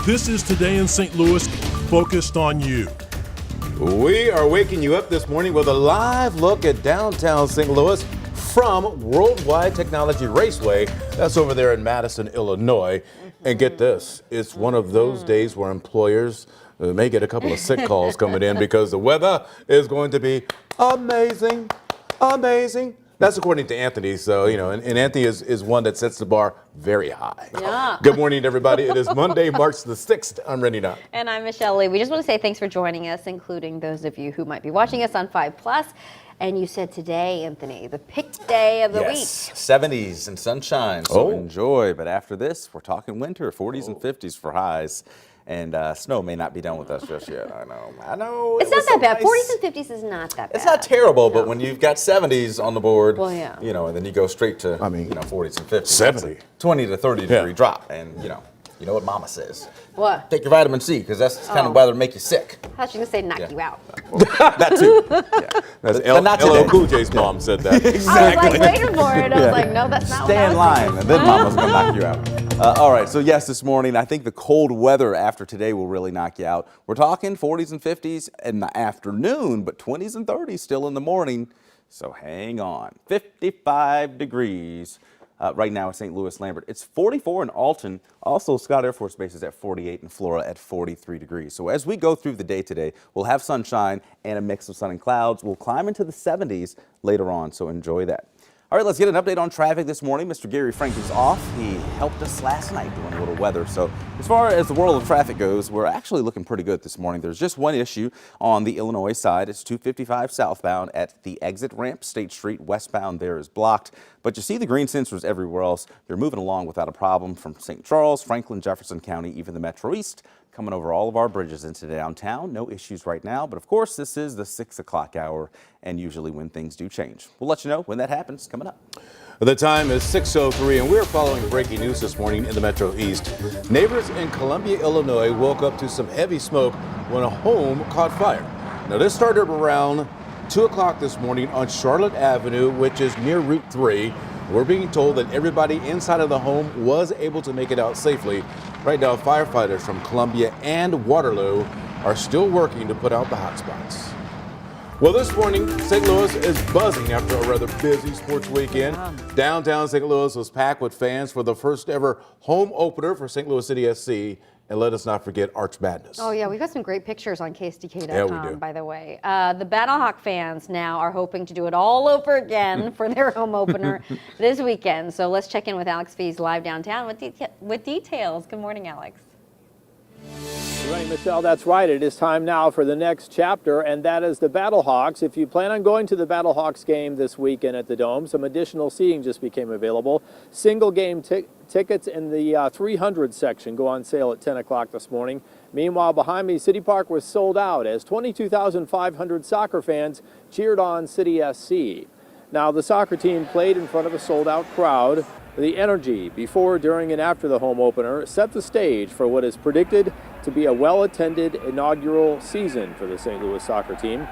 This is Today in St. Louis, focused on you. We are waking you up this morning with a live look at downtown St. Louis from Worldwide Technology Raceway. That's over there in Madison, Illinois. And get this, it's one of those days where employers may get a couple of sick calls coming in because the weather is going to be amazing, amazing. That's according to Anthony. So, and Anthony is one that sets the bar very high. Yeah. Good morning, everybody. It is Monday, March the 6th. I'm Rennie Knott. And I'm Michelle Lee. We just want to say thanks for joining us, including those of you who might be watching us on 5+. And you said today, Anthony, the pick day of the week. 70s and sunshine, so enjoy. But after this, we're talking winter, 40s and 50s for highs. And snow may not be done with us just yet. I know. It's not that bad. 40s and 50s is not that bad. It's not terrible, but when you've got 70s on the board, well, yeah. And then you go straight to, 40s and 50s. 70. 20 to 30 degree drop. And, you know what mama says. What? Take your vitamin C, because that's the kind of weather to make you sick. I thought you were going to say knock you out. That too. Yeah. That's But not LL today. Cool J's mom said that. I was like waiting for it. I was like, no, that's not Stay what in I was line, and then mama's going to knock you out. All right, so yes, this morning, I think the cold weather after today will really knock you out. We're talking 40s and 50s in the afternoon, but 20s and 30s still in the morning. So hang on. 55 degrees right now in St. Louis Lambert. It's 44 in Alton. Also, Scott Air Force Base is at 48 and Flora at 43 degrees. So as we go through the day today, we'll have sunshine and a mix of sun and clouds. We'll climb into the 70s later on, so enjoy that. All right, let's get an update on traffic this morning. Mr. Gary Frank is off. He helped us last night doing a little weather. So as far as the world of traffic goes, we're actually looking pretty good this morning. There's just one issue on the Illinois side. It's 255 southbound at the exit ramp. State Street westbound there is blocked. But you see the green sensors everywhere else. They're moving along without a problem from St. Charles, Franklin, Jefferson County, even the Metro East. Coming over all of our bridges into downtown. No issues right now, but of course this is the 6 o'clock hour and usually when things do change. We'll let you know when that happens coming up. The time is 6:03 and we're following breaking news this morning in the Metro East. Neighbors in Columbia, Illinois woke up to some heavy smoke when a home caught fire. Now this started around 2 o'clock this morning on Charlotte Avenue, which is near Route 3. We're being told that everybody inside of the home was able to make it out safely. Right now, firefighters from Columbia and Waterloo are still working to put out the hot spots. Well, this morning, St. Louis is buzzing after a rather busy sports weekend. Downtown St. Louis was packed with fans for the first ever home opener for St. Louis City SC. And let us not forget Arch Madness. Oh, yeah, we've got some great pictures on KSDK.com, Yeah, we do. by the way. The Battlehawk fans now are hoping to do it all over again for their home opener this weekend. So let's check in with Alex Fees live downtown with details. Good morning, Alex. Right, Michelle, that's right. It is time now for the next chapter, and that is the Battlehawks. If you plan on going to the Battlehawks game this weekend at the Dome, some additional seating just became available. Single game tickets in the 300 section go on sale at 10 o'clock this morning. Meanwhile, behind me, City Park was sold out as 22,500 soccer fans cheered on City SC. Now, the soccer team played in front of a sold-out crowd. The energy before, during, and after the home opener set the stage for what is predicted to be a well-attended inaugural season for the St. Louis soccer team.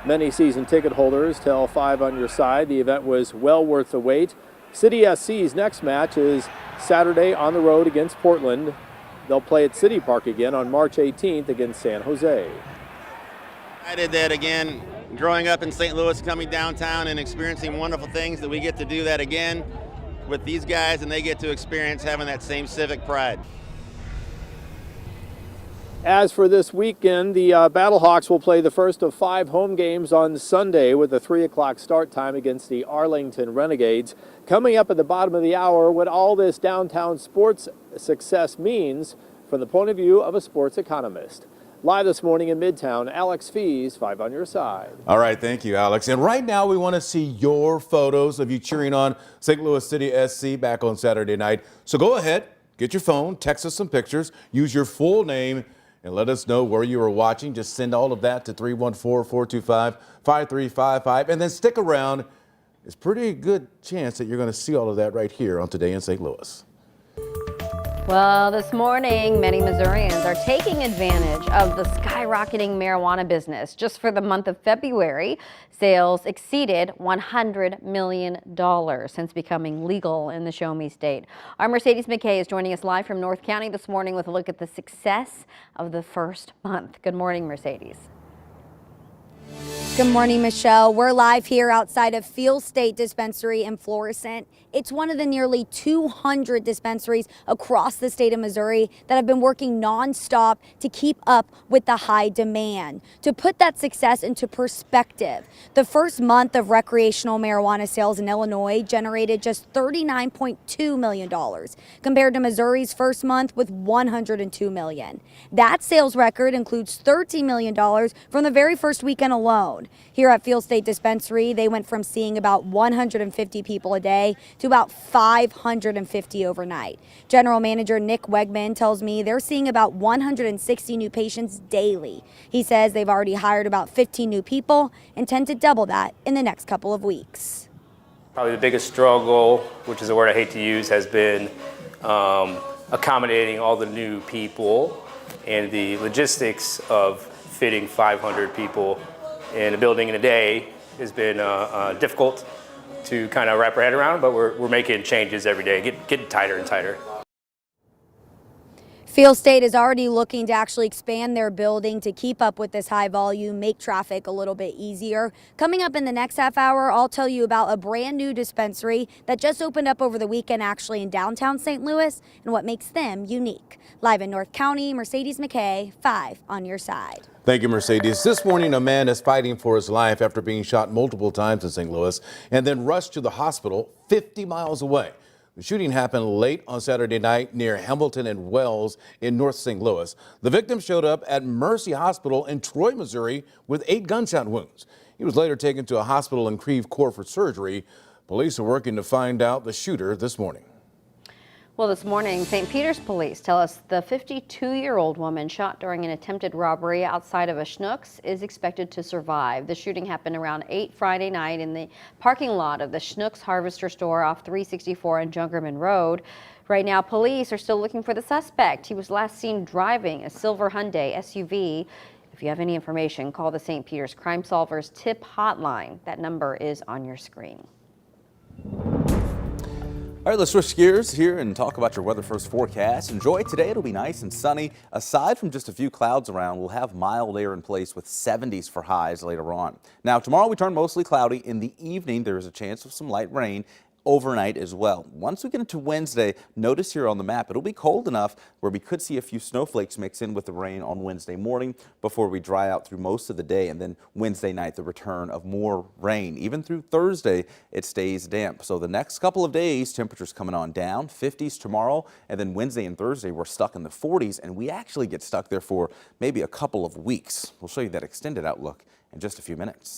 Many season ticket holders tell 5 on your side the event was well worth the wait. City SC's next match is Saturday on the road against Portland. They'll play at City Park again on March 18th against San Jose. I did that again, growing up in St. Louis, coming downtown and experiencing wonderful things, that we get to do that again with these guys, and they get to experience having that same civic pride. As for this weekend, the Battlehawks will play the first of 5 home games on Sunday with a 3 o'clock start time against the Arlington Renegades. Coming up at the bottom of the hour, what all this downtown sports success means from the point of view of a sports economist. Live this morning in Midtown, Alex Fees, 5 on your side. All right, thank you, Alex. And right now we want to see your photos of you cheering on St. Louis City SC back on Saturday night. So go ahead, get your phone, text us some pictures, use your full name, and let us know where you are watching. Just send all of that to 314-425-5355, and then stick around. It's a pretty good chance that you're going to see all of that right here on Today in St. Louis. Well, this morning, many Missourians are taking advantage of the skyrocketing marijuana business. Just for the month of February, sales exceeded $100 million since becoming legal in the Show Me state. Our Mercedes McKay is joining us live from North County this morning with a look at the success of the first month. Good morning, Mercedes. Good morning, Michelle. We're live here outside of Field State Dispensary in Florissant. It's one of the nearly 200 dispensaries across the state of Missouri that have been working nonstop to keep up with the high demand. To put that success into perspective, the first month of recreational marijuana sales in Illinois generated just $39.2 million, compared to Missouri's first month with $102 million. That sales record includes $13 million from the very first weekend alone. Here at Field State Dispensary, they went from seeing about 150 people a day to about 550 overnight. General Manager Nick Wegman tells me they're seeing about 160 new patients daily. He says they've already hired about 15 new people and intend to double that in the next couple of weeks. Probably the biggest struggle, which is a word I hate to use, has been accommodating all the new people and the logistics of fitting 500 people in a building in a day has been difficult to kind of wrap our head around, but we're making changes every day, getting tighter and tighter. Field State is already looking to actually expand their building to keep up with this high volume, make traffic a little bit easier. Coming up in the next half hour, I'll tell you about a brand new dispensary that just opened up over the weekend actually in downtown St. Louis and what makes them unique. Live in North County, Mercedes McKay, 5 on your side. Thank you, Mercedes. This morning, a man is fighting for his life after being shot multiple times in St. Louis and then rushed to the hospital 50 miles away. The shooting happened late on Saturday night near Hamilton and Wells in North St. Louis. The victim showed up at Mercy Hospital in Troy, Missouri with 8 gunshot wounds. He was later taken to a hospital in Creve Coeur for surgery. Police are working to find out the shooter this morning. Well, this morning, St. Peter's police tell us the 52-year-old woman shot during an attempted robbery outside of a Schnucks is expected to survive. The shooting happened around 8 Friday night in the parking lot of the Schnucks Harvester store off 364 and Junkerman Road. Right now, police are still looking for the suspect. He was last seen driving a silver Hyundai SUV. If you have any information, call the St. Peter's Crime Solvers tip hotline. That number is on your screen. All right, let's switch gears here and talk about your weather first forecast. Enjoy today. It'll be nice and sunny. Aside from just a few clouds around, we'll have mild air in place with 70s for highs later on. Now, tomorrow we turn mostly cloudy. In the evening, there is a chance of some light rain overnight as well. Once we get into Wednesday, notice here on the map, it'll be cold enough where we could see a few snowflakes mix in with the rain on Wednesday morning before we dry out through most of the day. And then Wednesday night, the return of more rain. Even through Thursday, it stays damp. So the next couple of days, temperatures coming on down, 50s tomorrow, and then Wednesday and Thursday, we're stuck in the 40s, and we actually get stuck there for maybe a couple of weeks. We'll show you that extended outlook in just a few minutes.